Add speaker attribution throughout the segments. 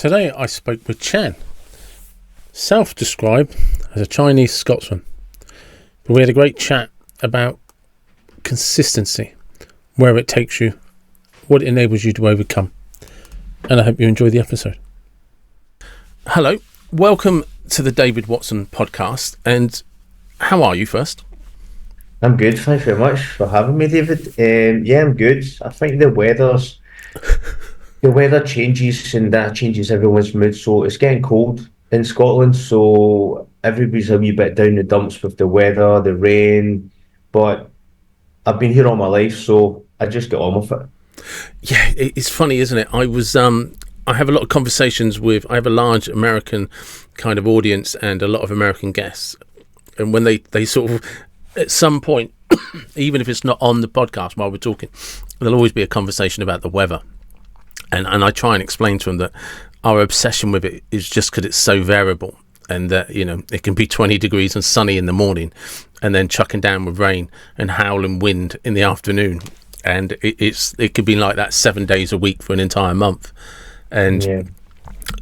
Speaker 1: Today I spoke with Chen, self-described as a Chinese Scotsman. But we had a great chat about consistency, where it takes you, what it enables you to overcome. And I hope you enjoy the episode. Hello, welcome to the David Watson podcast. And how are you first?
Speaker 2: I'm good. Thanks very much for having me, David. Yeah, I'm good. I think the weather changes and that changes everyone's mood. So it's getting cold in Scotland, so everybody's a wee bit down the dumps with the weather, the rain. But I've been here all my life, so I just get on with it.
Speaker 1: Yeah, it's funny, isn't it? I have a lot of conversations I have a large American kind of audience and a lot of American guests. And when they sort of, at some point, even if it's not on the podcast while we're talking, there'll always be a conversation about the weather. And I try and explain to them that our obsession with it is just because it's so variable, and that, you know, it can be 20 degrees and sunny in the morning and then chucking down with rain and howling wind in the afternoon. And it could be like that 7 days a week for an entire month. And
Speaker 2: Yeah.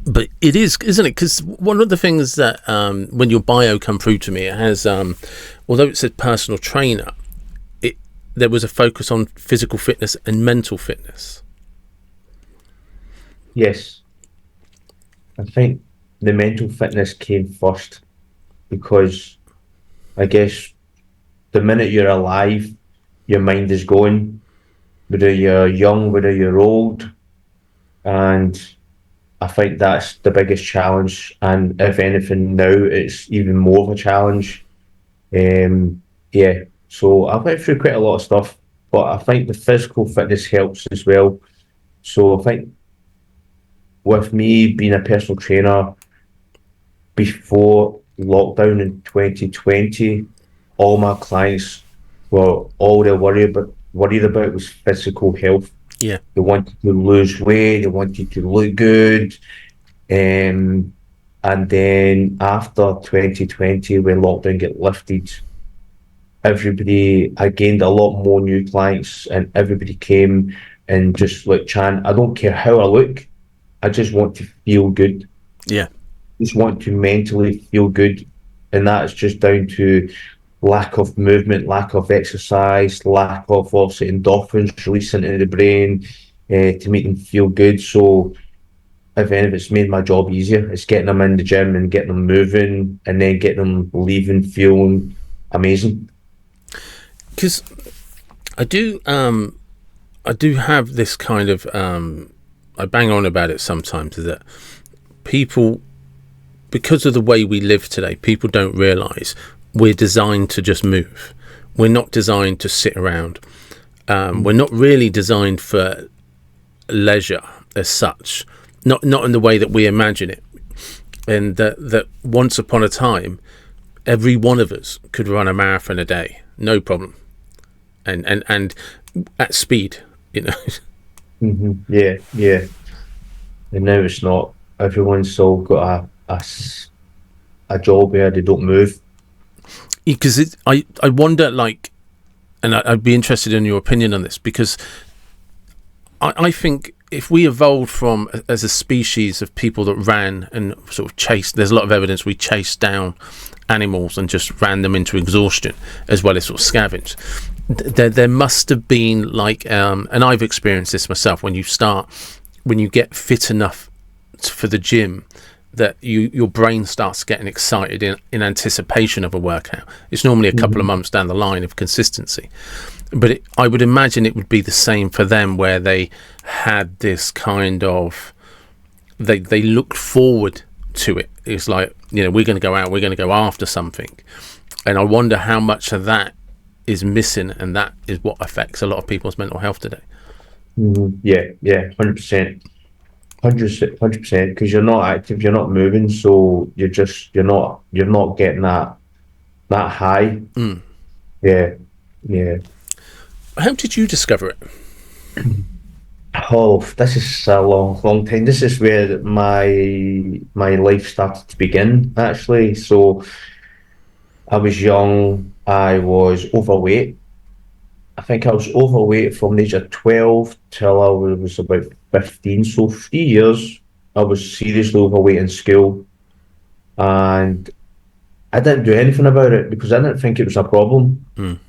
Speaker 1: but it is, isn't it? Because one of the things that when your bio come through to me, it has, although it said personal trainer, there was a focus on physical fitness and mental fitness.
Speaker 2: Yes. I think the mental fitness came first because I guess the minute you're alive, your mind is going, whether you're young, whether you're old. And I think that's the biggest challenge. And if anything, now it's even more of a challenge. Yeah, so I went through quite a lot of stuff, but I think the physical fitness helps as well. So I think with me being a personal trainer before lockdown in 2020, all my clients were all they worried about was physical health.
Speaker 1: Yeah.
Speaker 2: They wanted to lose weight, they wanted to look good. And then after 2020, when lockdown get lifted, I gained a lot more new clients, and everybody came and just like, Chan, I don't care how I look, I just want to feel good.
Speaker 1: Yeah.
Speaker 2: Just want to mentally feel good. And that's just down to lack of movement, lack of exercise, lack of obviously endorphins releasing into the brain to make them feel good. So if any of it's made my job easier, it's getting them in the gym and getting them moving and then getting them leaving feeling amazing.
Speaker 1: Because I do have this kind of, I bang on about it sometimes, is that people, because of the way we live today, people don't realise we're designed to just move. We're not designed to sit around. We're not really designed for leisure as such, not in the way that we imagine it. And that once upon a time, every one of us could run a marathon a day, no problem, and at speed, you know.
Speaker 2: Yeah, yeah. And now it's not. Everyone's still got a job where they don't move.
Speaker 1: Because I wonder, like, and I'd be interested in your opinion on this, because I think if we evolved from as a species of people that ran and sort of chased, there's a lot of evidence we chased down animals and just ran them into exhaustion as well as sort of scavenged. There must have been like, and I've experienced this myself, when you get fit enough for the gym, that your brain starts getting excited in anticipation of a workout. It's normally a couple of months down the line of consistency, but I would imagine it would be the same for them, where they had this kind of, they looked forward to it. It's like, you know, we're going to go out, we're going to go after something. And I wonder how much of that is missing, and that is what affects a lot of people's mental health today.
Speaker 2: Yeah, 100%. 100%, because you're not active, you're not moving, so you're not getting that high. Yeah, yeah.
Speaker 1: How did you discover it?
Speaker 2: Oh, this is a long time. This is where my life started to begin, actually. So I was young, I was overweight. I think I was overweight from the age of 12 till I was about 15, so 3 years I was seriously overweight in school, and I didn't do anything about it because I didn't think it was a problem.
Speaker 1: Mm.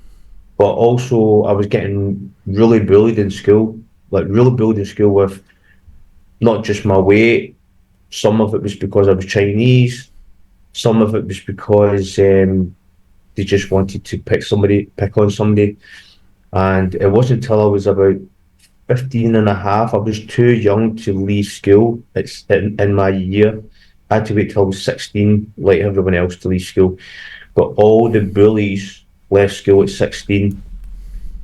Speaker 2: But also, I was getting really bullied in school, like really bullied in school with not just my weight. Some of it was because I was Chinese. Some of it was because they just wanted to pick on somebody. And it wasn't until I was about 15 and a half, I was too young to leave school. It's in my year. I had to wait till I was 16, like everyone else, to leave school. But all the bullies left school at 16.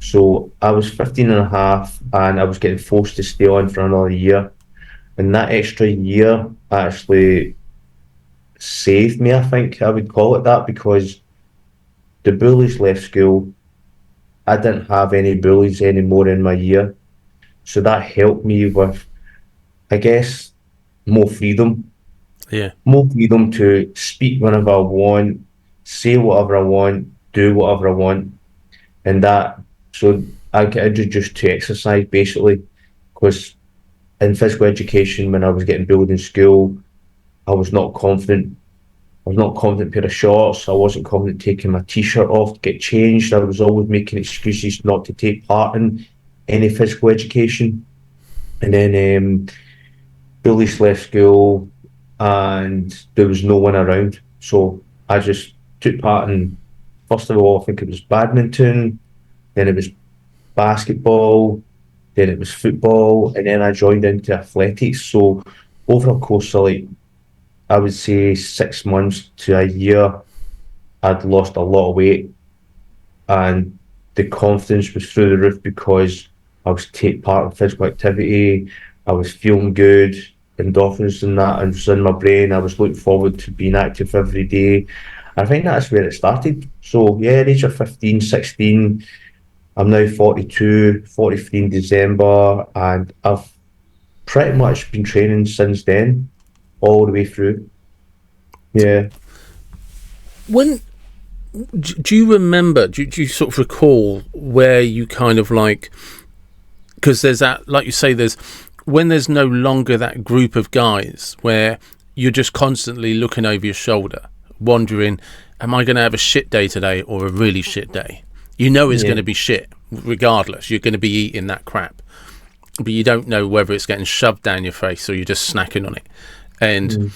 Speaker 2: So I was 15 and a half and I was getting forced to stay on for another year. And that extra year actually saved me, I think I would call it that, because the bullies left school. I didn't have any bullies anymore in my year. So that helped me with, I guess, more freedom.
Speaker 1: Yeah.
Speaker 2: More freedom to speak whenever I want, say whatever I want, do whatever I want. And that, so I get introduced to exercise basically, because in physical education, when I was getting bullied in school, I was not confident. I was not confident pair of shorts. I wasn't confident taking my t-shirt off to get changed. I was always making excuses not to take part in any physical education. And then bullies left school and there was no one around. So I just took part in, first of all, I think it was badminton, then it was basketball, then it was football, and then I joined into athletics. So over a course of like, I would say 6 months to a year, I'd lost a lot of weight and the confidence was through the roof because I was take part in physical activity, I was feeling good, endorphins and that and was in my brain. I was looking forward to being active every day. I think that's where it started. So yeah, at age of 15, 16, I'm now 42, 43 in December, and I've pretty much been training since then, all the way through. Yeah.
Speaker 1: When do you remember? Do you sort of recall where you kind of like? Because there's that, like you say, there's when there's no longer that group of guys where you're just constantly looking over your shoulder, wondering, am I going to have a shit day today or a really shit day? You know it's
Speaker 2: Yeah.
Speaker 1: going to be shit, regardless. You're going to be eating that crap, but you don't know whether it's getting shoved down your face or you're just snacking on it. And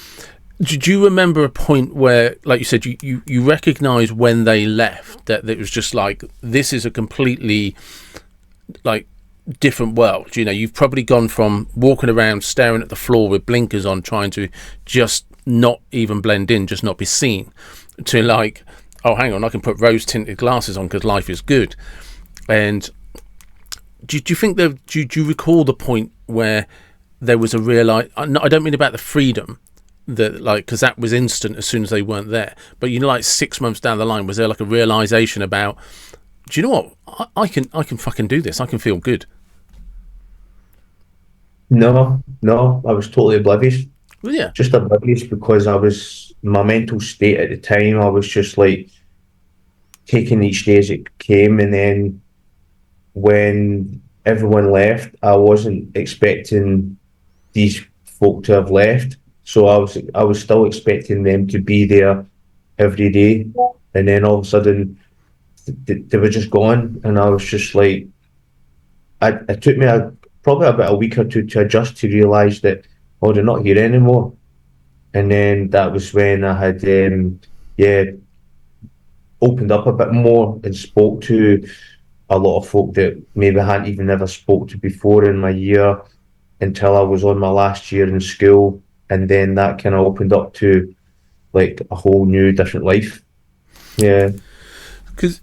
Speaker 1: do you remember a point where, like you said, you recognise when they left that it was just like, this is a completely like different world? You know, you've probably gone from walking around staring at the floor with blinkers on, trying to just not even blend in, just not be seen, to like, oh, hang on, I can put rose tinted glasses on because life is good. And do you think that, do you recall the point where there was a real, I don't mean about the freedom that, like, because that was instant as soon as they weren't there, but you know, like 6 months down the line, was there like a realization about, do you know what, I can fucking do this, I can feel good?
Speaker 2: No, no, I was totally oblivious.
Speaker 1: Well, yeah.
Speaker 2: Just oblivious because my mental state at the time, I was just like taking each day as it came. And then when everyone left, I wasn't expecting these folk to have left. So I was still expecting them to be there every day. And then all of a sudden they were just gone. And I was just like, it took me probably about a week or two to adjust to realise that, oh, they're not here anymore. And then that was when I had, yeah, opened up a bit more and spoke to a lot of folk that maybe I hadn't even ever spoke to before in my year until I was on my last year in school. And then that kind of opened up to like a whole new different life. Yeah.
Speaker 1: Because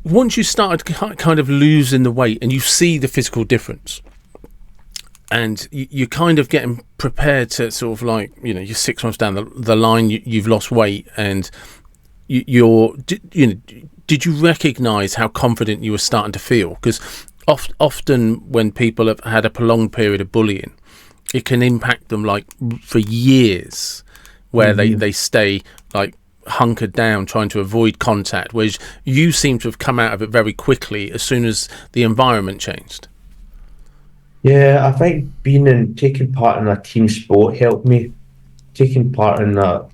Speaker 1: once you started kind of losing the weight and you see the physical difference, and you're kind of getting prepared to sort of like, you know, you're 6 months down the line, you've lost weight, and did you recognize how confident you were starting to feel? Because often when people have had a prolonged period of bullying, it can impact them like for years, where they stay like hunkered down trying to avoid contact, whereas you seem to have come out of it very quickly as soon as the environment changed.
Speaker 2: Yeah, I think taking part in a team sport helped me. Taking part in a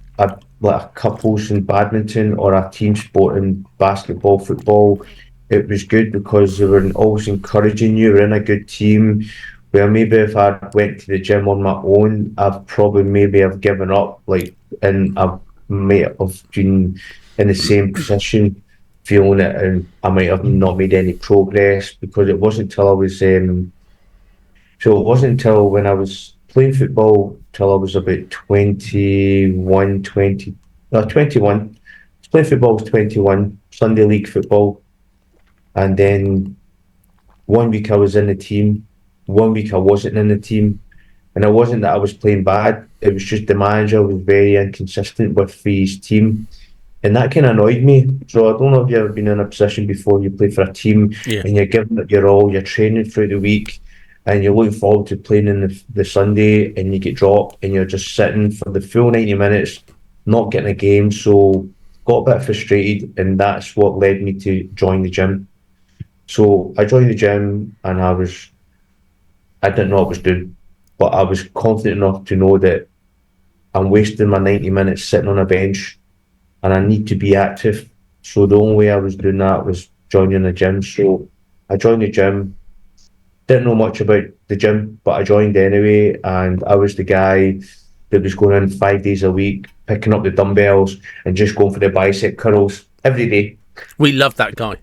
Speaker 2: like a couples in badminton or a team sport in basketball, football, it was good because they were always encouraging you. We're in a good team. Where maybe if I went to the gym on my own, I've probably maybe have given up, like, and I might have been in the same position, feeling it, and I might have not made any progress because it wasn't till I was so it wasn't until when I was playing football till I was about 21, 20, no, 21. I was playing football was 21, Sunday league football. And then one week I was in the team, one week I wasn't in the team. And it wasn't that I was playing bad, it was just the manager was very inconsistent with his team. And that kind of annoyed me. So I don't know if you've ever been in a position before you play for a team
Speaker 1: Yeah.
Speaker 2: and you're giving it your all, you're training through the week and you're looking forward to playing in the Sunday and you get dropped and you're just sitting for the full 90 minutes, not getting a game. So got a bit frustrated and that's what led me to join the gym. So I joined the gym and I didn't know what I was doing, but I was confident enough to know that I'm wasting my 90 minutes sitting on a bench and I need to be active. So the only way I was doing that was joining the gym. So I joined the gym, didn't know much about the gym, but I joined anyway. And I was the guy that was going in 5 days a week, picking up the dumbbells and just going for the bicep curls every day.
Speaker 1: We love that guy.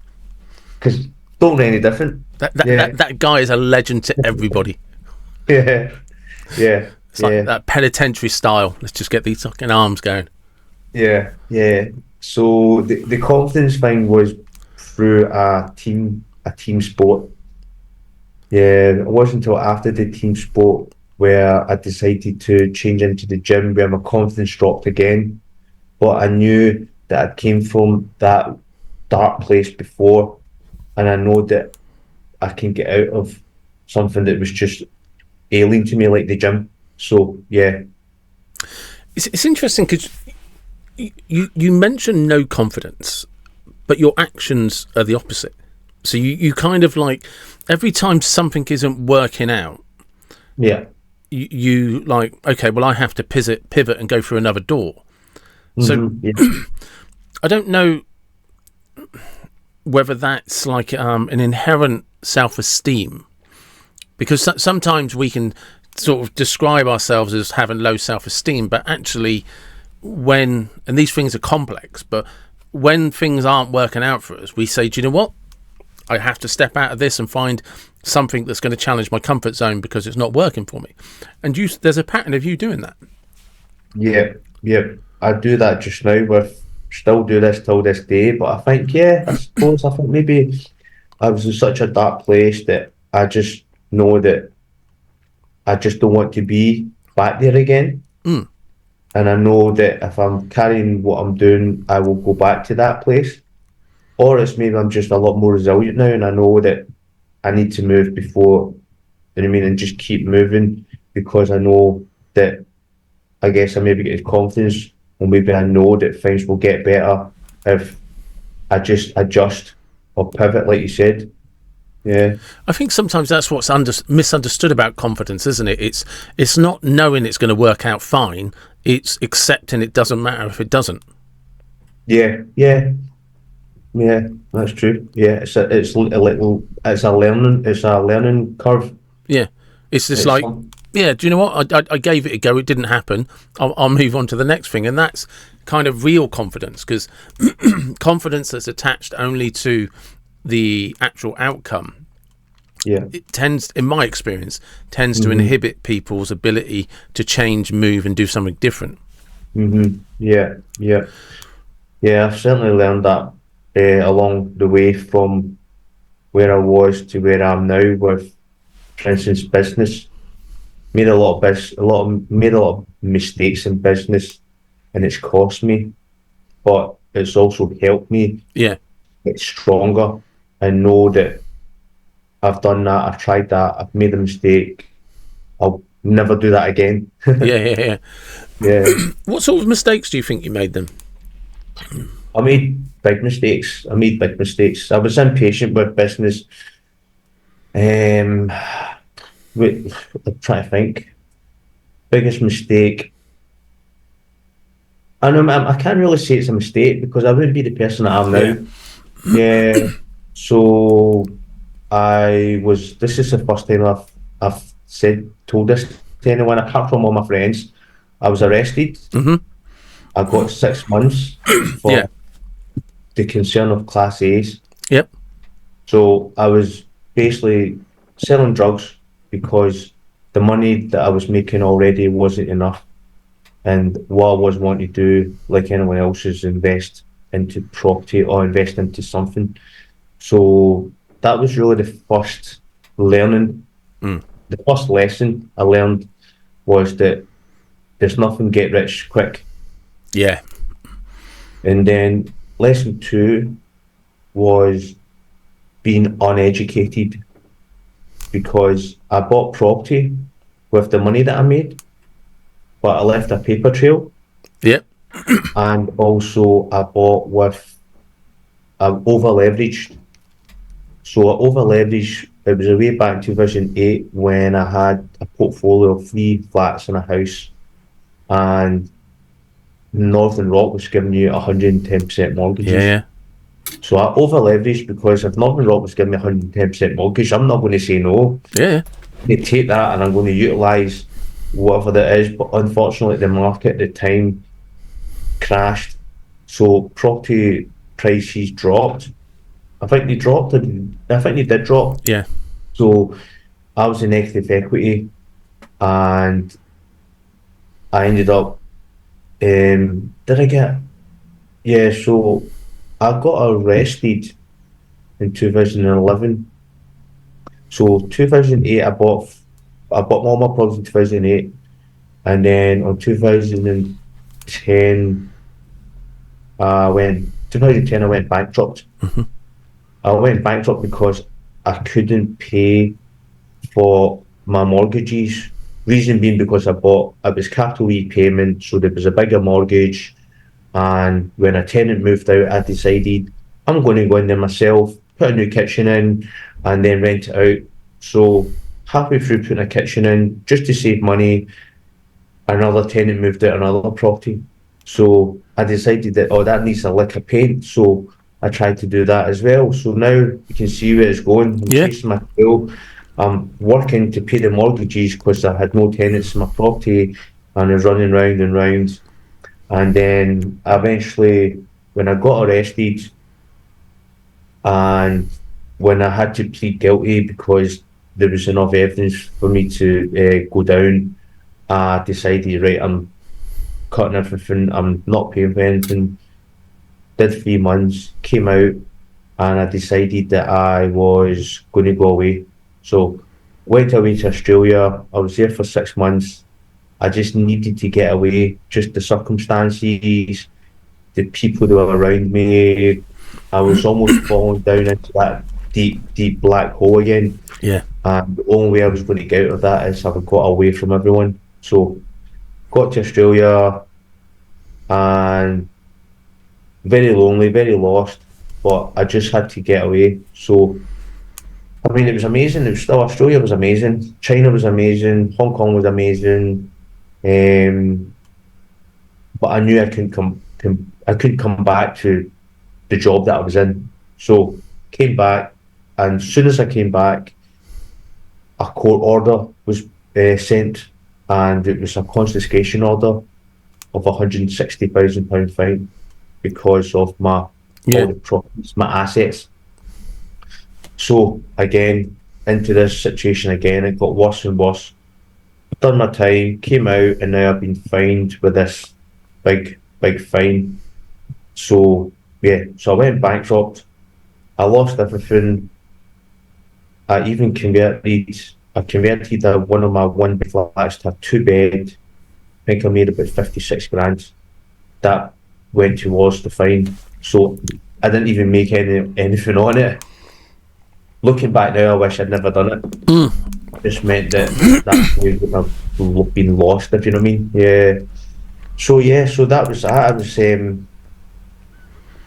Speaker 2: Because don't know any different.
Speaker 1: That guy is a legend to everybody.
Speaker 2: Yeah, yeah,
Speaker 1: It's like that penitentiary style. Let's just get these fucking arms going.
Speaker 2: yeah. So the confidence thing was through a team sport. Yeah, it wasn't until after the team sport where I decided to change into the gym where my confidence dropped again. But I knew that I came from that dark place before, and I know that I can get out of something that was just alien to me, like the gym. So yeah,
Speaker 1: It's interesting because you mentioned no confidence, but your actions are the opposite. So you kind of like every time something isn't working out,
Speaker 2: yeah,
Speaker 1: you like, okay, well I have to pivot and go through another door. So
Speaker 2: yeah,
Speaker 1: I don't know whether that's like an inherent self-esteem, because sometimes we can sort of describe ourselves as having low self-esteem, but actually and these things are complex, but when things aren't working out for us, we say, do you know what? I have to step out of this and find something that's going to challenge my comfort zone because it's not working for me. And there's a pattern of you doing that.
Speaker 2: yeah. I do that just now. Still do this till this day. But I think, yeah, I think maybe I was in such a dark place that I just know that I just don't want to be back there again.
Speaker 1: Mm.
Speaker 2: And I know that if I'm carrying what I'm doing, I will go back to that place. Or it's maybe I'm just a lot more resilient now and I know that I need to move before, you know what I mean, and just keep moving because I know that I guess I maybe get confidence or maybe I know that things will get better if I just adjust or pivot, like you said. Yeah.
Speaker 1: I think sometimes that's what's misunderstood about confidence, isn't it? It's not knowing it's going to work out fine. It's accepting it doesn't matter if it doesn't.
Speaker 2: Yeah, that's true. Yeah, it's a learning curve.
Speaker 1: Yeah, it's just
Speaker 2: It's
Speaker 1: like, yeah, do you know what? I gave it a go. It didn't happen. I'll move on to the next thing. And that's kind of real confidence, because confidence that's attached only to the actual outcome, it tends, in my experience, to inhibit people's ability to change, move, and do something different.
Speaker 2: Yeah. I've certainly learned that along the way from where I was to where I am now with, for instance, business. Made a lot of mistakes in business, and it's cost me, but it's also helped me
Speaker 1: Yeah,
Speaker 2: get stronger and know that I've done that, I've tried that, I've made a mistake. I'll never do that again.
Speaker 1: yeah.
Speaker 2: Yeah.
Speaker 1: What sort of mistakes do you think you made then?
Speaker 2: I made big mistakes. I was impatient with business. wait, I'm trying to think. Biggest mistake. I know I can't really say it's a mistake because I wouldn't be the person that I am
Speaker 1: Yeah.
Speaker 2: now. Yeah. So this is the first time I've told this to anyone apart from all my friends. I was arrested.
Speaker 1: Mm-hmm.
Speaker 2: I got 6 months
Speaker 1: Yeah.
Speaker 2: for the concern of Class A's.
Speaker 1: Yep.
Speaker 2: So I was basically selling drugs because the money that I was making already wasn't enough. And what I was wanting to do, like anyone else, is invest into property or invest into something. So that was really the first learning.
Speaker 1: Mm.
Speaker 2: The first lesson I learned was that there's nothing get rich quick.
Speaker 1: Yeah.
Speaker 2: And then lesson two was being uneducated because I bought property with the money that I made, but I left a paper trail.
Speaker 1: Yep.
Speaker 2: And also I bought with over leveraged. So I over leveraged. It was way back in 2008 when I had a portfolio of 3 flats in a house, and Northern Rock was giving you 110%
Speaker 1: Yeah.
Speaker 2: mortgages.
Speaker 1: Yeah.
Speaker 2: So I over leveraged because if Northern Rock was giving me 110% mortgage, I'm not going to say no.
Speaker 1: Yeah.
Speaker 2: They take that and I'm going to utilise whatever that is. But unfortunately, the market at the time crashed. So property prices dropped. I think they dropped. I think they did drop.
Speaker 1: Yeah.
Speaker 2: So I was in negative equity, and I ended up. Did I get? Yeah. So I got arrested in 2011. So 2008, I bought all my properties in 2008, and then on 2010, when 2010 I went bankrupt.
Speaker 1: Mm-hmm.
Speaker 2: I went bankrupt because I couldn't pay for my mortgages. Reason being because it was capital repayment, so there was a bigger mortgage. And when a tenant moved out, I decided I'm going to go in there myself, put a new kitchen in, and then rent it out. So halfway through putting a kitchen in, just to save money, another tenant moved out another property. So I decided that, oh, that needs a lick of paint. So I tried to do that as well. So now you can see where it's going. I'm
Speaker 1: Yeah.
Speaker 2: chasing my tail. I'm working to pay the mortgages because I had no tenants in my property, and I was running round and round. And then eventually, when I got arrested and when I had to plead guilty because there was enough evidence for me to go down, I decided, right, I'm cutting everything, I'm not paying for anything. Did 3 months, came out, and I decided that I was going to go away. So went away to Australia. I was there for 6 months. I just needed to get away, just the circumstances, the people that were around me. I was almost falling down into that deep, deep black hole again.
Speaker 1: Yeah.
Speaker 2: And the only way I was going to get out of that is if I got away from everyone. So got to Australia and very lonely, very lost, but I just had to get away. So, I mean, it was amazing. It was still, Australia was amazing. China was amazing. Hong Kong was amazing. But I knew I couldn't come back to the job that I was in. So came back, and as soon as I came back, a court order was sent, and it was a confiscation order of £160,000 fine because of all the properties, my assets. So again, into this situation again, it got worse and worse. Done my time, came out, and now I've been fined with this big, big fine. So yeah, so I went bankrupt. I lost everything. I even converted. I converted one of my one bed flats to a 2 bed. I think I made about 56 grand. That went towards the fine. So I didn't even make anything on it. Looking back now, I wish I'd never done it. It just meant that money would have been lost, if you know what I mean. Yeah. So yeah, so that was that.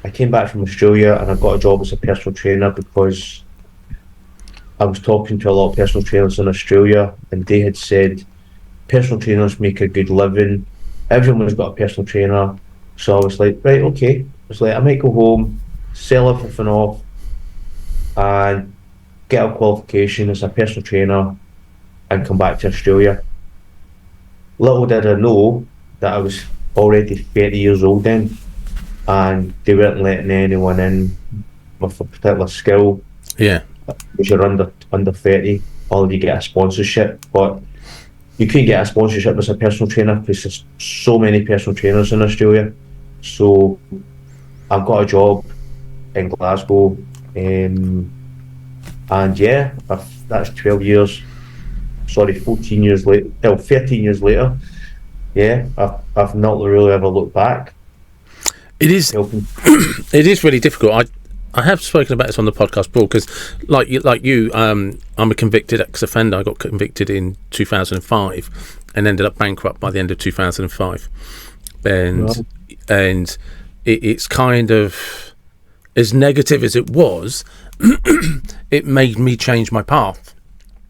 Speaker 2: I came back from Australia and I got a job as a personal trainer because I was talking to a lot of personal trainers in Australia, and they had said personal trainers make a good living. Everyone's got a personal trainer. So I was like, right, okay. I was like, I might go home, sell everything off, and get a qualification as a personal trainer and come back to Australia. Little did I know that I was already 30 years old then, and they weren't letting anyone in with a particular skill.
Speaker 1: Yeah.
Speaker 2: Because you're under 30, or you get a sponsorship. But you couldn't get a sponsorship as a personal trainer because there's so many personal trainers in Australia. So I've got a job in Glasgow, and yeah, that's 12 years. Sorry, 14 years later. 13 years later. Yeah, I've not really ever looked back.
Speaker 1: It is. It is really difficult. I have spoken about this on the podcast before because, like you, I'm a convicted ex-offender. I got convicted in 2005 and ended up bankrupt by the end of 2005. And it's kind of, as negative as it was, it made me change my path.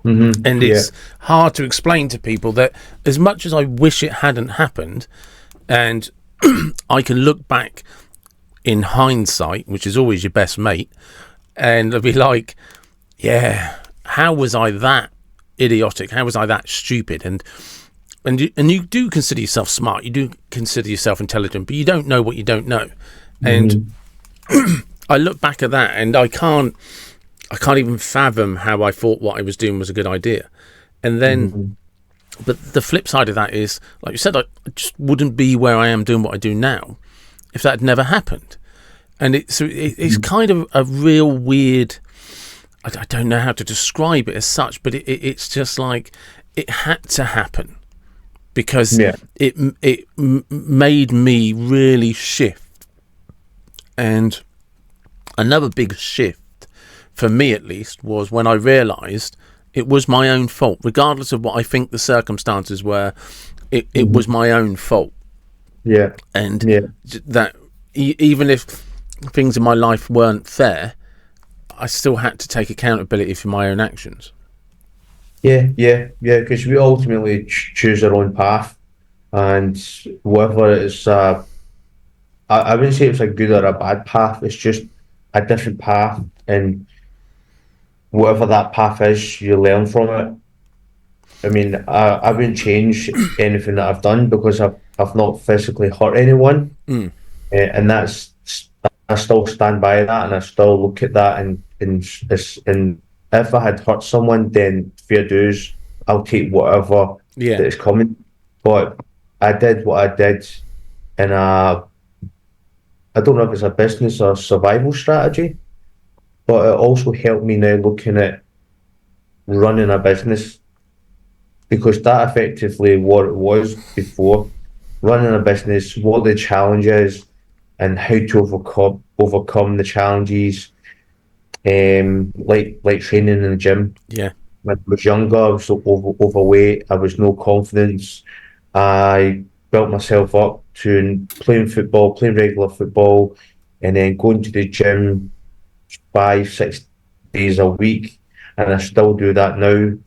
Speaker 2: Mm-hmm.
Speaker 1: And it's hard to explain to people that as much as I wish it hadn't happened, and I can look back in hindsight, which is always your best mate, and I'll be like, yeah, how was I that idiotic? How was I that stupid? And you do consider yourself smart, you do consider yourself intelligent, but you don't know what you don't know. And I look back at that and I can't even fathom how I thought what I was doing was a good idea. And then but the flip side of that is, like you said, I just wouldn't be where I am doing what I do now if that had never happened. And it's kind of a real weird, I don't know how to describe it as such, but it's just like it had to happen because it made me really shift. And another big shift, for me at least, was when I realised it was my own fault. Regardless of what I think the circumstances were, it was my own fault.
Speaker 2: Yeah.
Speaker 1: And that even if things in my life weren't fair, I still had to take accountability for my own actions.
Speaker 2: Yeah, because we ultimately choose our own path, and whether it's I wouldn't say it's a good or a bad path, it's just a different path, and whatever that path is, you learn from it. I mean, I wouldn't change anything that I've done because I've not physically hurt anyone, and I still stand by that, and I still look at that, and if I had hurt someone, then fair dues, I'll take whatever that is coming. But I did what I did in I don't know if it's a business or survival strategy, but it also helped me now looking at running a business, because that effectively what it was before. Running a business, what the challenge is and how to overcome the challenges, like training in the gym.
Speaker 1: Yeah.
Speaker 2: When I was younger, I was so overweight, I was no confidence. I built myself up to playing regular football, and then going to the gym 5-6 days a week, and I still do that now.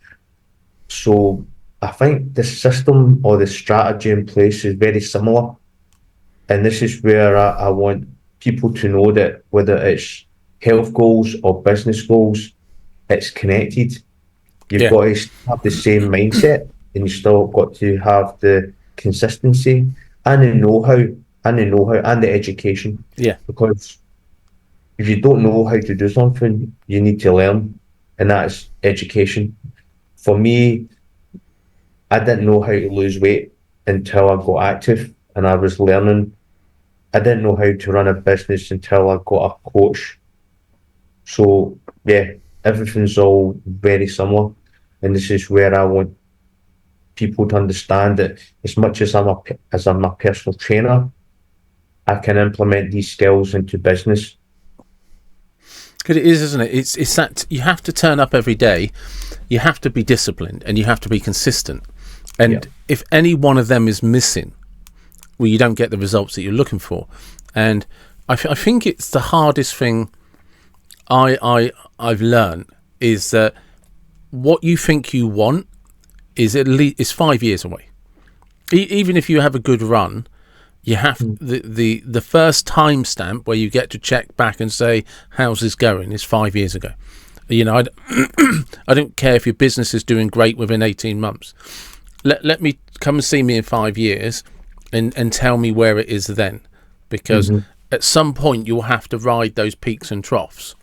Speaker 2: So I think the system or the strategy in place is very similar, and this is where I want people to know that whether it's health goals or business goals, it's connected. You've got to have the same mindset, and you still got to have the consistency and the know-how and the education.
Speaker 1: Yeah.
Speaker 2: Because if you don't know how to do something, you need to learn, and that's education. For me, I didn't know how to lose weight until I got active and I was learning. I didn't know how to run a business until I got a coach. So yeah, everything's all very similar, and this is where I want people to understand that as much as I'm a personal trainer, I can implement these skills into business.
Speaker 1: Because it is, isn't it? It's that you have to turn up every day, you have to be disciplined, and you have to be consistent. And if any one of them is missing, well, you don't get the results that you're looking for. And I think it's the hardest thing I've learned is that what you think you want is at least is 5 years away. Even if you have a good run, you have the first timestamp where you get to check back and say, how's this going, is 5 years ago. You know, I don't care if your business is doing great within 18 months. Let me come and see me in 5 years and tell me where it is then. Because at some point you'll have to ride those peaks and troughs.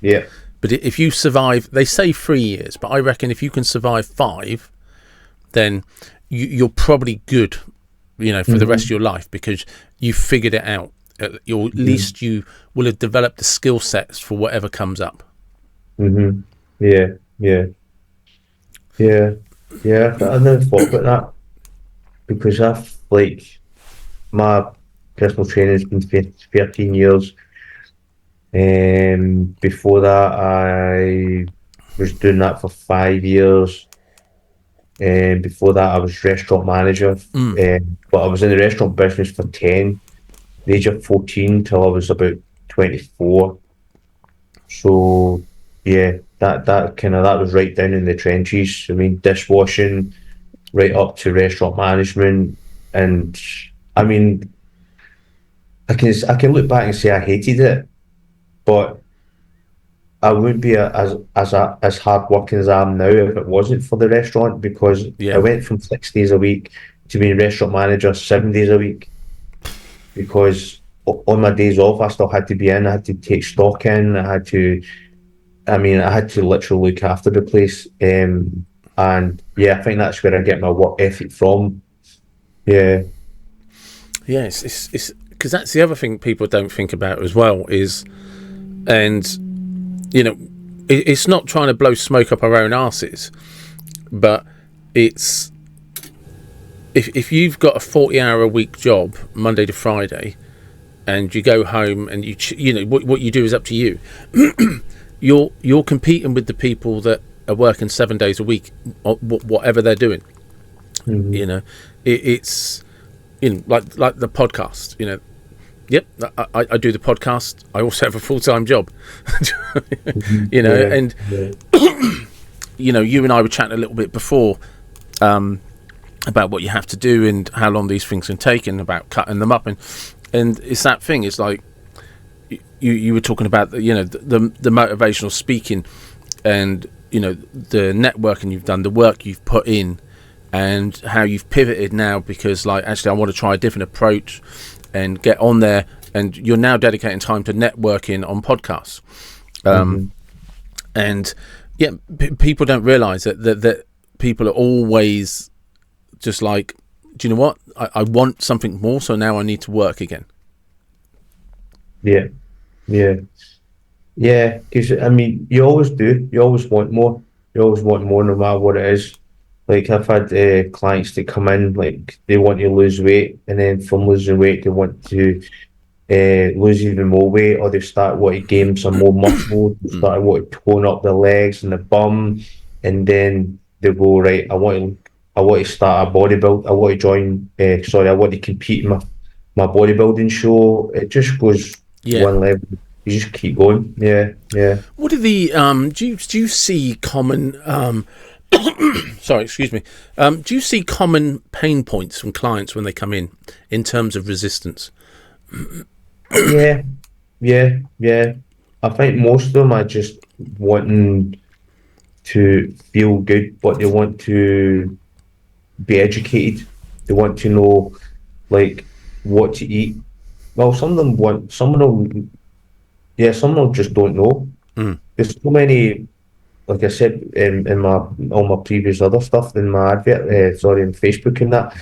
Speaker 2: Yeah.
Speaker 1: But if you survive, they say 3 years, but I reckon if you can survive 5, then you're probably good, you know, for the rest of your life, because you figured it out. At least you will have developed the skill sets for whatever comes up.
Speaker 2: Yeah. I never thought about that, because I've, like, my personal training has been 13 years. Before that, I was doing that for 5 years. And before that, I was restaurant manager. But I was in the restaurant business for 10, the age of 14 till I was about 24. So yeah, that was right down in the trenches. I mean, dishwashing, right up to restaurant management, and I mean, I can look back and say I hated it, but I wouldn't be as hard working as I am now if it wasn't for the restaurant, because I went from 6 days a week to being restaurant manager 7 days a week, because on my days off I still had to be in, I had to take stock in, I had to literally look after the place. And yeah, I think that's where I get my work ethic from. Yeah.
Speaker 1: Yeah, it's because that's the other thing people don't think about as well is, and you know, it's not trying to blow smoke up our own arses, but it's if you've got a 40-hour-a-week job Monday to Friday, and you go home and you know what you do is up to you. You're competing with the people that are working 7 days a week, whatever they're doing. You know, it's, you know, like the podcast. You know, yep, I do the podcast. I also have a full-time job. You know, and you know, you and I were chatting a little bit before about what you have to do and how long these things can take, and about cutting them up, and it's that thing. It's like you were talking about you know the motivational speaking, and you know the networking you've done, the work you've put in, and how you've pivoted now, because like actually I want to try a different approach and get on there, and you're now dedicating time to networking on podcasts. And yeah, people don't realize that people are always just like, do you know what, I want something more, so now I need to work again.
Speaker 2: Yeah, because I mean, you always do. You always want more. You always want more, no matter what it is. Like, I've had clients that come in, like, they want to lose weight, and then from losing weight, they want to lose even more weight, or they start wanting to gain some more muscle, they start wanting to tone up the legs and the bum, and then they go, right, I want to start a bodybuild. I want to join. I want to compete in my bodybuilding show. It just goes one level. You just keep going. Yeah.
Speaker 1: What are the do you see common sorry, excuse me. Do you see common pain points from clients when they come in terms of resistance?
Speaker 2: Yeah. I think most of them are just wanting to feel good, but they want to be educated. They want to know, like, what to eat. Well, some of them just don't know. There's so many, like I said, in my all my previous other stuff in my advert, in Facebook and that,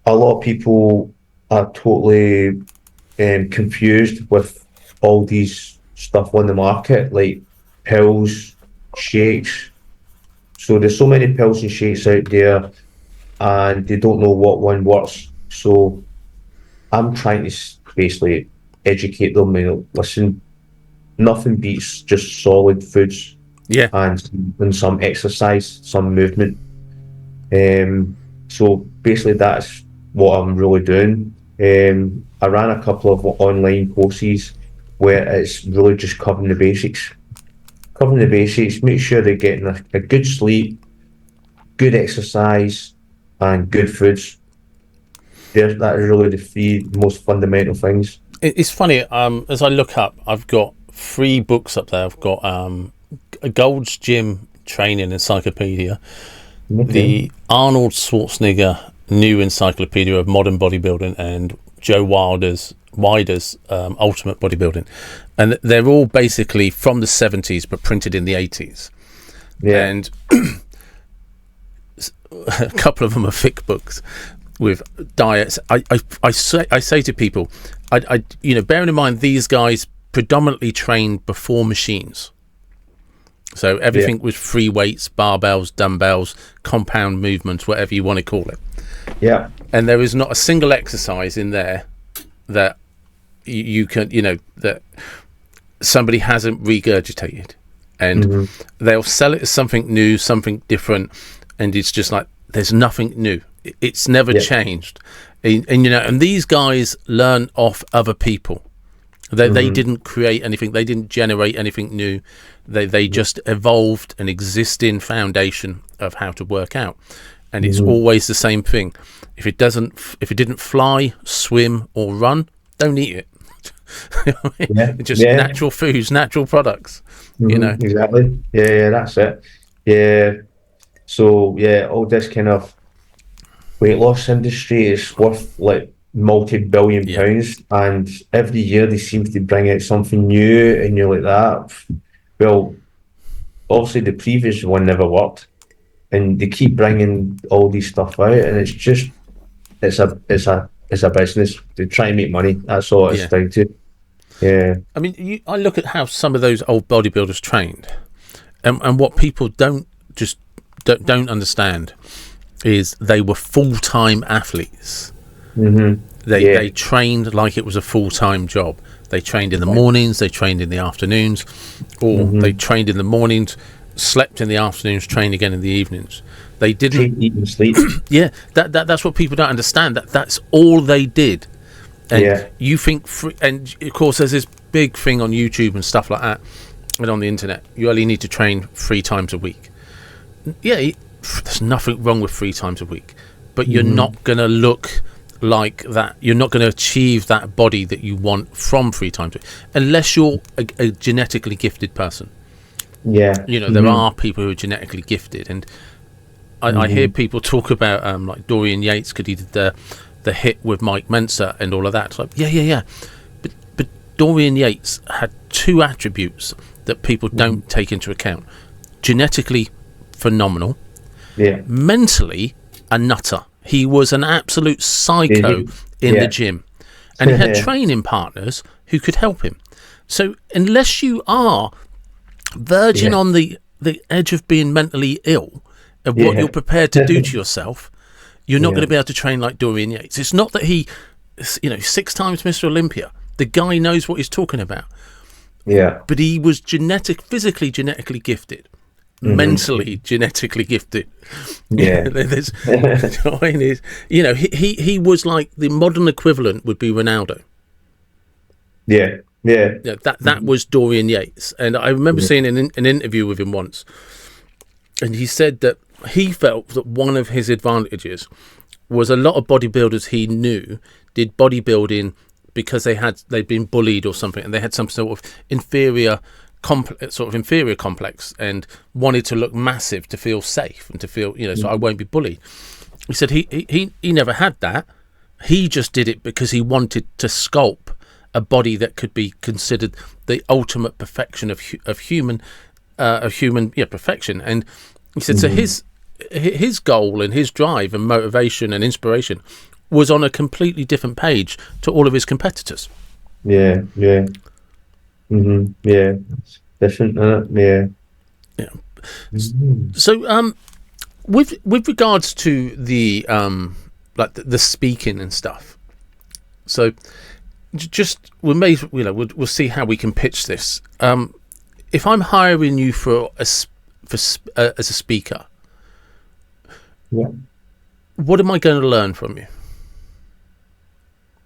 Speaker 2: a lot of people are totally confused with all these stuff on the market, like pills, shakes. So there's so many pills and shakes out there, and they don't know what one works. So I'm trying to basically educate them. You know, listen, nothing beats just solid foods.
Speaker 1: Yeah.
Speaker 2: And some exercise, some movement. So basically that's what I'm really doing. I ran a couple of online courses where it's really just covering the basics. covering the basics, make sure they're getting a good sleep, good exercise, and good foods. That is really the three most fundamental things.
Speaker 1: It's funny, as I look up, I've got 3 books up there. I've got a Gold's Gym Training Encyclopedia,
Speaker 2: Okay.
Speaker 1: the Arnold Schwarzenegger New Encyclopedia of Modern Bodybuilding, and Joe Wilder's Ultimate Bodybuilding. And they're all basically from the 70s but printed in the 80s.
Speaker 2: Yeah.
Speaker 1: And a couple of them are thick books with diets. I say to people, bearing in mind these guys predominantly trained before machines, so everything was free weights, barbells, dumbbells, compound movements, whatever you want to call it.
Speaker 2: Yeah.
Speaker 1: And there is not a single exercise in there that you can, that somebody hasn't regurgitated, and they'll sell it as something new, something different, and it's just like there's nothing new. It's never changed, and these guys learn off other people. They didn't create anything. They didn't generate anything new. They just evolved an existing foundation of how to work out, and it's always the same thing. If it didn't fly, swim, or run, don't eat it. It's just natural foods, natural products.
Speaker 2: Exactly. Yeah, that's it. Yeah. So all this kind of weight loss industry is worth like multi-billion pounds, and every year they seem to bring out something new, and you're like that. Well, obviously the previous one never worked, and they keep bringing all these stuff out, and it's just it's a business. They try and make money. That's all it's down to. Yeah.
Speaker 1: I mean, I look at how some of those old bodybuilders trained, and what people don't understand is they were full-time athletes. They trained like it was a full-time job. They trained in the mornings, they trained in the afternoons, or they trained in the mornings, slept in the afternoons, trained again in the evenings. They didn't
Speaker 2: eat and sleep.
Speaker 1: That's what people don't understand. That's all they did. And you think, and of course, there's this big thing on YouTube and stuff like that, and on the internet. You only need to train 3 times a week. There's nothing wrong with 3 times a week, but you're not going to look like that. You're not going to achieve that body that you want from 3 times a week, unless you're a genetically gifted person. There are people who are genetically gifted, and I hear people talk about like Dorian Yates, because he did the hit with Mike Mensa and all of that. It's like but Dorian Yates had 2 attributes that people don't take into account: genetically phenomenal, mentally a nutter. He was an absolute psycho in the gym, and he had training partners who could help him. So unless you are verging on the edge of being mentally ill of what you're prepared to do to yourself, you're not going to be able to train like Dorian Yates. It's not that he 6 times Mr. Olympia. The guy knows what he's talking about. But he was physically genetically gifted. Mentally genetically gifted. There's he was like the modern equivalent would be Ronaldo. That was Dorian Yates. And I remember seeing an interview with him once, and he said that he felt that one of his advantages was a lot of bodybuilders he knew did bodybuilding because they'd been bullied or something, and they had some sort of inferior complex, and wanted to look massive to feel safe and to feel, so I won't be bullied. He said he never had that. He just did it because he wanted to sculpt a body that could be considered the ultimate perfection of human perfection. And he said so his goal and his drive and motivation and inspiration was on a completely different page to all of his competitors.
Speaker 2: Different.
Speaker 1: So with regards to the like the speaking and stuff, so just we'll see how we can pitch this. If I'm hiring you as a speaker, what am I going to learn from you?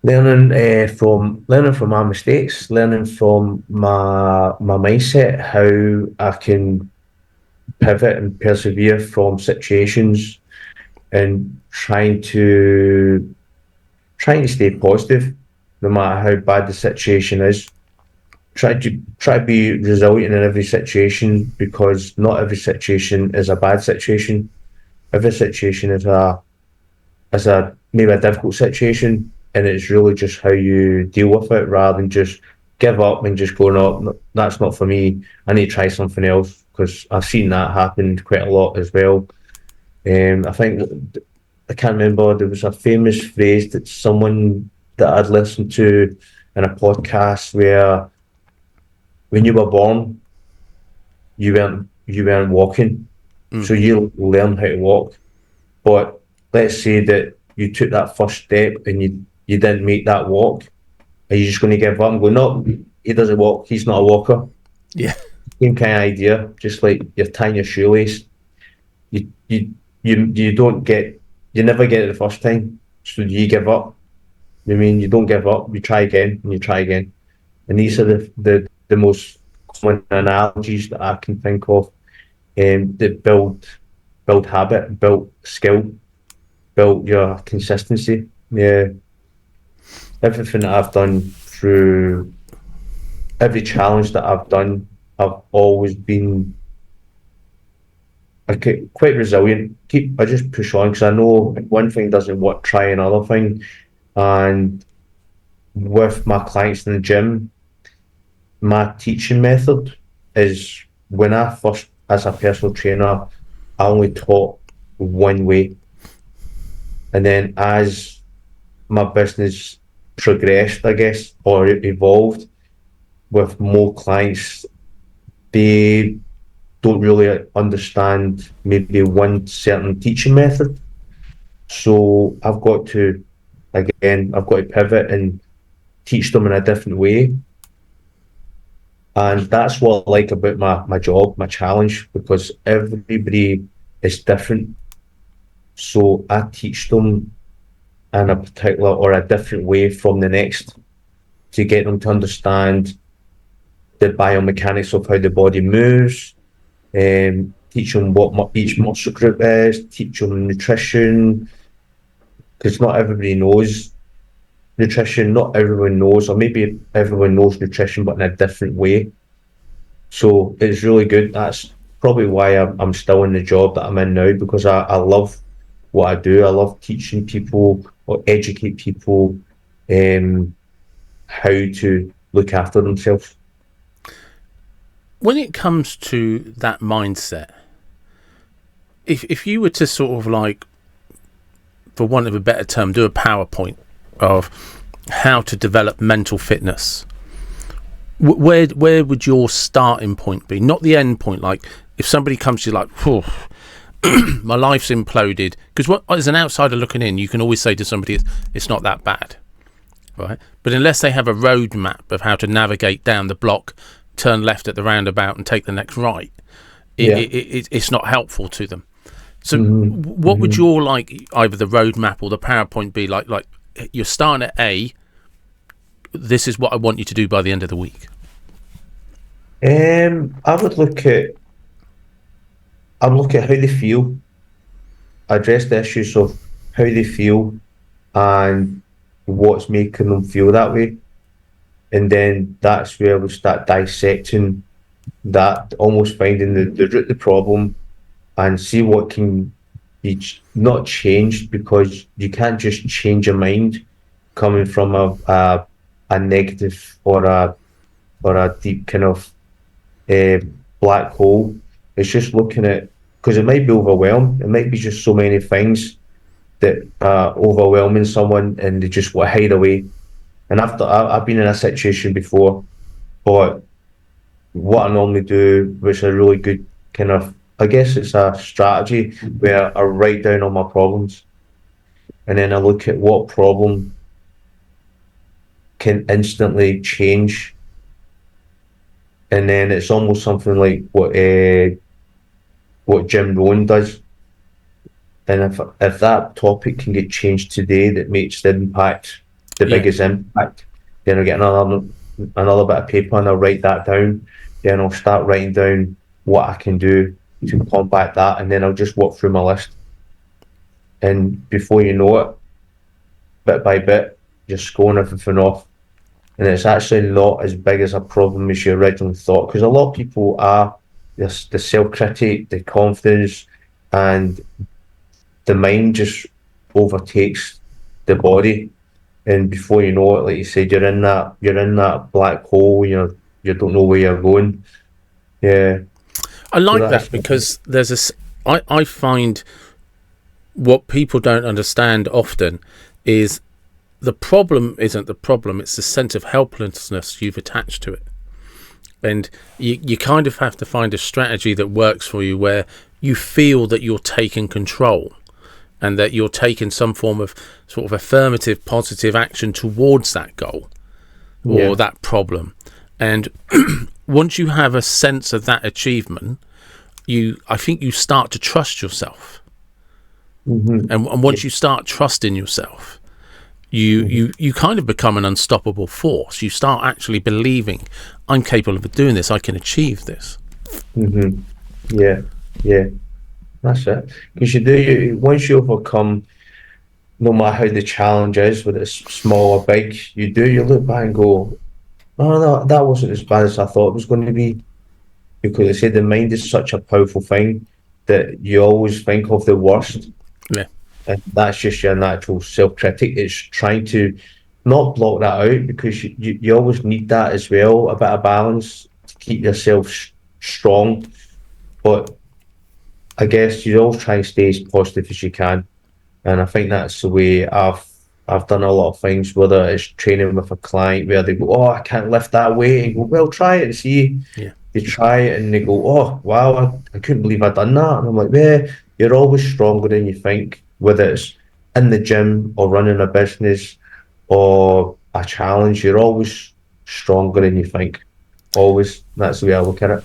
Speaker 2: Learning from my mistakes, learning from my mindset, how I can pivot and persevere from situations, and trying to stay positive no matter how bad the situation is. Try to be resilient in every situation, because not every situation is a bad situation. Every situation is a maybe a difficult situation, and it's really just how you deal with it, rather than just give up and just go, no, that's not for me. I need to try something else, because I've seen that happen quite a lot as well. I think I can't remember. There was a famous phrase that someone that I'd listened to in a podcast, where when you were born, you weren't walking,
Speaker 1: Mm.
Speaker 2: so you learn how to walk. But let's say that you took that first step and you didn't make that walk. Are you just going to give up and go, no, he doesn't walk, he's not a walker?
Speaker 1: Yeah.
Speaker 2: Same kind of idea, just like you're tying your shoelace. You you you don't get you never get it the first time. So you give up. I mean, you don't give up, you try again and you try again. And these are the most common analogies that I can think of, that build habit, build skill, build your consistency. Yeah, everything that I've done through every challenge that I've done, I've always been quite resilient. I just push on, because I know if one thing doesn't work, try another thing. And with my clients in the gym, my teaching method is, when I first, as a personal trainer, I only taught one way. And then as my business progressed, I guess, or evolved with more clients, they don't really understand maybe one certain teaching method. So I've got to pivot and teach them in a different way. And that's what I like about my job, my challenge, because everybody is different. So I teach them in a particular or a different way from the next, to get them to understand the biomechanics of how the body moves, teach them what each muscle group is, teach them nutrition, because not everybody knows nutrition, not everyone knows, or maybe everyone knows nutrition, but in a different way. So it's really good. That's probably why I'm still in the job that I'm in now, because I love what I do. I love teaching people or educate people, um, how to look after themselves.
Speaker 1: When it comes to that mindset, if you were to sort of like, for want of a better term, do a PowerPoint of how to develop mental fitness, where would your starting point be? Not the end point. Like if somebody comes to you like, my life's imploded, because as an outsider looking in, you can always say to somebody, it's not that bad, right? But unless they have a roadmap of how to navigate down the block, turn left at the roundabout and take the next right,
Speaker 2: Yeah.
Speaker 1: it's not helpful to them. So what would
Speaker 2: Mm-hmm.
Speaker 1: your, like, either the roadmap or the PowerPoint be like you're starting at A, this is what I want you to do by the end of the week?
Speaker 2: I would look at how they feel, address the issues of how they feel and what's making them feel that way. And then that's where we start dissecting that, almost finding the root of the problem, and see what can be not changed, because you can't just change your mind coming from a negative or a deep kind of uh, black hole. It's just looking at, because it might be overwhelmed. It might be just so many things that are overwhelming someone, and they just want to hide away. And I've been in a situation before, but what I normally do, which is a really good kind of, I guess it's a strategy, where I write down all my problems, and then I look at what problem can instantly change. And then it's almost something like what Jim Rohn does. And if that topic can get changed today, that makes the impact the
Speaker 1: Yeah.
Speaker 2: biggest impact. Then I'll get another bit of paper and I'll write that down. Then I'll start writing down what I can do to combat that, and then I'll just walk through my list. And before you know it, bit by bit, you're scoring everything off. And it's actually not as big as a problem as you originally thought, because a lot of people are this the self-critic, the confidence, and the mind just overtakes the body, and before you know it, like you said, you're in that black hole. You don't know where you're going. Yeah.
Speaker 1: I
Speaker 2: So
Speaker 1: like
Speaker 2: that's
Speaker 1: that because I find what people don't understand often is the problem isn't the problem, it's the sense of helplessness you've attached to it. And you kind of have to find a strategy that works for you where you feel that you're taking control and that you're taking some form of sort of affirmative, positive action towards that goal or that problem. And once you have a sense of that achievement, I think you start to trust yourself.
Speaker 2: Mm-hmm.
Speaker 1: And once you start trusting yourself, you kind of become an unstoppable force. You start actually believing, I'm capable of doing this, I can achieve this.
Speaker 2: Mm-hmm. Yeah, that's it. Because once you overcome, no matter how the challenge is, whether it's small or big, you look back and go, oh no, that wasn't as bad as I thought it was going to be. Because I said the mind is such a powerful thing that you always think of the worst.
Speaker 1: Yeah.
Speaker 2: And that's just your natural self-critic. It's trying to not block that out, because you always need that as well, a bit of balance to keep yourself strong. But I guess you always try and stay as positive as you can. And I think that's the way I've done a lot of things, whether it's training with a client where they go, oh, I can't lift that weight, and go, well, try it and see.
Speaker 1: Yeah.
Speaker 2: They try it and they go, oh, wow, I couldn't believe I'd done that. And I'm like, yeah, you're always stronger than you think, whether it's in the gym or running a business or a challenge, you're always stronger than you think. Always. That's the way I look at it.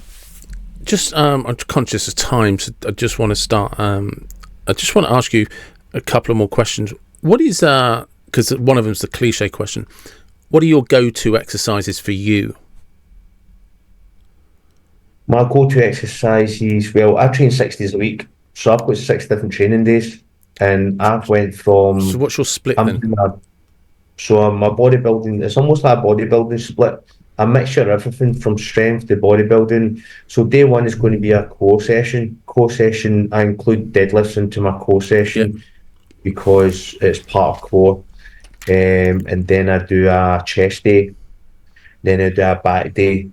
Speaker 1: Just I'm conscious of time, so I just want to start. I just want to ask you a couple of more questions. What is because one of them is the cliche question. What are your go-to exercises for you?
Speaker 2: My go-to exercises, well, I train 6 days a week, so I've got 6 different training days, and I've went
Speaker 1: So
Speaker 2: from
Speaker 1: what's your split
Speaker 2: I'm
Speaker 1: then?
Speaker 2: doing my bodybuilding. It's almost like a bodybuilding split. A mixture of everything from strength to bodybuilding. So day one is going to be a core session. Core session, I include deadlifts into my core session because it's part of core. And then I do a chest day. Then I do a back day.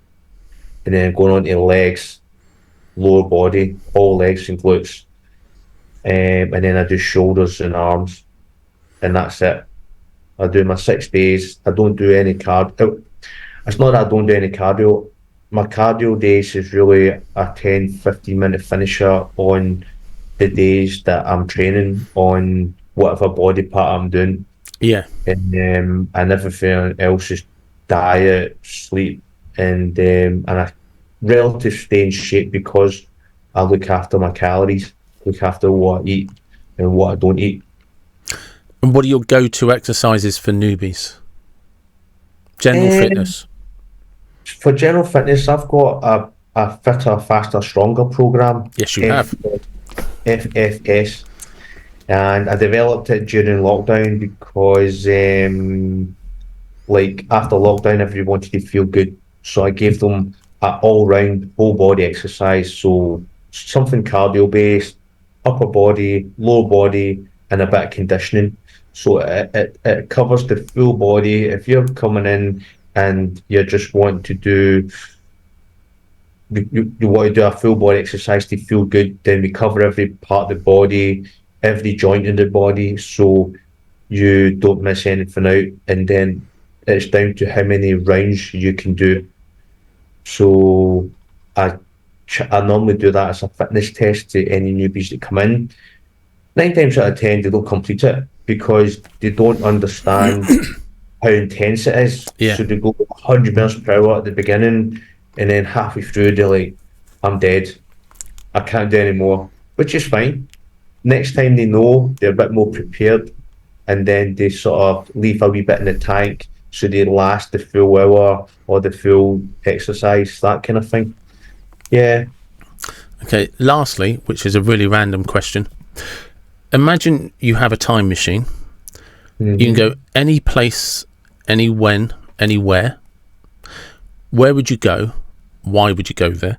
Speaker 2: And then going on to legs, lower body, all legs and glutes. And then I do shoulders and arms. And that's it. I do my 6 days. I don't do any cardio. It's not that I don't do any cardio. My cardio days is really a 10-15 minute finisher on the days that I'm training on whatever body part I'm doing.
Speaker 1: Yeah.
Speaker 2: And everything else is diet, sleep, and a relative stay in shape, because I look after my calories, look after what I eat and what I don't eat.
Speaker 1: And what are your go-to exercises for newbies? General fitness.
Speaker 2: For general fitness, I've got a fitter, faster, stronger program.
Speaker 1: Yes, you have.
Speaker 2: FFS, and I developed it during lockdown because, like after lockdown, everybody wanted to feel good, so I gave them an all-round, whole body exercise. So something cardio based, upper body, lower body, and a bit of conditioning. So it covers the full body. If you're coming in and you just want to do you want to do a full body exercise to feel good, then we cover every part of the body, every joint in the body, so you don't miss anything out. And then it's down to how many rounds you can do. So I normally do that as a fitness test to any newbies that come in. 9 times out of 10 they don't complete it because they don't understand how intense it is.
Speaker 1: Yeah.
Speaker 2: So they go 100 miles per hour at the beginning, and then halfway through they're like, I'm dead, I can't do any more, which is fine. Next time they know, they're a bit more prepared, and then they sort of leave a wee bit in the tank so they last the full hour or the full exercise, that kind of thing. Yeah.
Speaker 1: Okay, lastly, which is a really random question. Imagine you have a time machine. You can go any place, any when, anywhere. Where would you go? Why would you go there?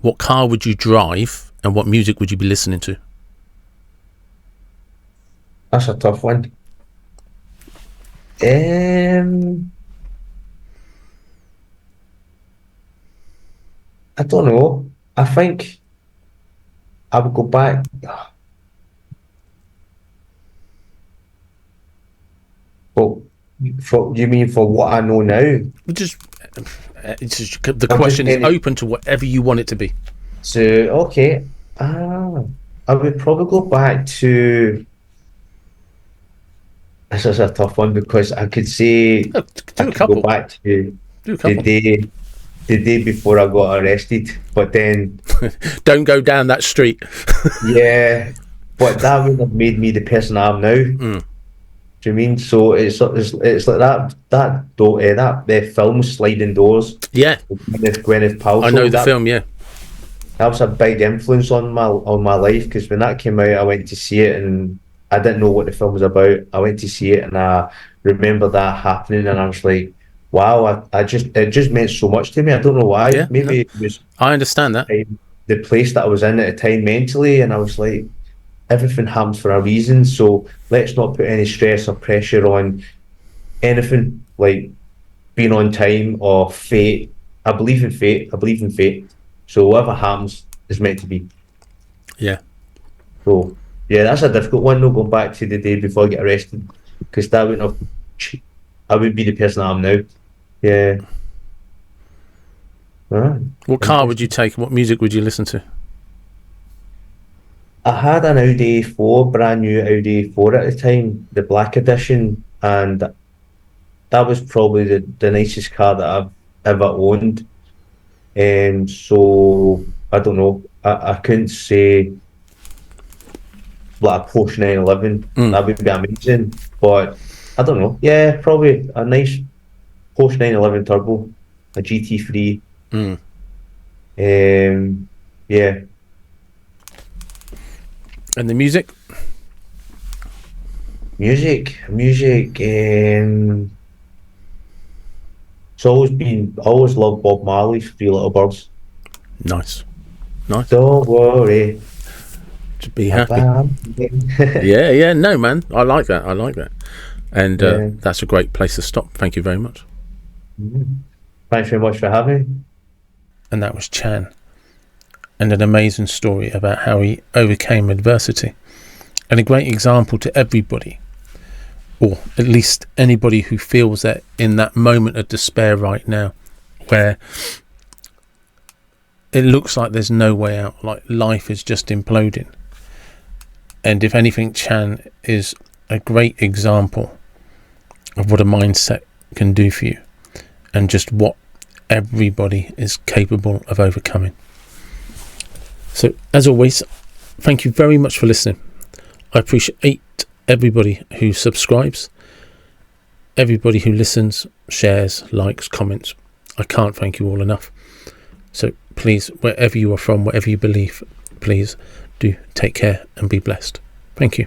Speaker 1: What car would you drive? And what music would you be listening to?
Speaker 2: That's a tough one. I don't know. I think I would go back. Well, you mean for what I know now?
Speaker 1: The question is open to whatever you want it to be.
Speaker 2: So, okay. I would probably go back to. This is a tough one because I could say
Speaker 1: Do
Speaker 2: I
Speaker 1: a
Speaker 2: could
Speaker 1: couple.
Speaker 2: go back to
Speaker 1: Do a couple.
Speaker 2: the day before I got arrested, but then
Speaker 1: Don't go down that street.
Speaker 2: yeah, but that wouldn't have made me the person I am now. Do you mean? So it's like that film Sliding Doors.
Speaker 1: Yeah,
Speaker 2: With Gwyneth Paltrow.
Speaker 1: I know the film. Yeah,
Speaker 2: that was a big influence on my life because when that came out, I went to see it and I didn't know what the film was about. I went to see it and I remember that happening and I was like, wow, it just meant so much to me. I don't know why.
Speaker 1: Yeah,
Speaker 2: Maybe it was
Speaker 1: I understand that.
Speaker 2: the place that I was in at the time mentally, and I was like, everything happens for a reason, so let's not put any stress or pressure on anything like being on time or fate. I believe in fate. So whatever happens is meant to be.
Speaker 1: Yeah.
Speaker 2: So yeah, that's a difficult one though, going back to the day before I get arrested, because that wouldn't have. I would be the person I am now. Yeah. Right.
Speaker 1: What car would you take? What music would you listen to?
Speaker 2: I had an Audi A4, brand new Audi A4 at the time, the black edition, and that was probably the nicest car that I've ever owned. So I don't know. I couldn't say like a Porsche 911. That would be amazing. But I don't know. Yeah, probably a nice Porsche 911 Turbo, a GT3. Yeah.
Speaker 1: And the music?
Speaker 2: Music. It's always loved Bob Marley's Three Little Birds.
Speaker 1: Nice.
Speaker 2: Don't worry.
Speaker 1: To be happy. Yeah. No, man. I like that. And that's a great place to stop. Thank you very much.
Speaker 2: Thanks very much for having me.
Speaker 1: And that was Chan. And an amazing story about how he overcame adversity. And a great example to everybody, or at least anybody who feels that in that moment of despair right now, where it looks like there's no way out, like life is just imploding. And if anything, Chan is a great example of what a mindset can do for you and just what everybody is capable of overcoming. So, as always, thank you very much for listening. I appreciate everybody who subscribes, everybody who listens, shares, likes, comments. I can't thank you all enough. So please, wherever you are from, whatever you believe, please do take care and be blessed. Thank you.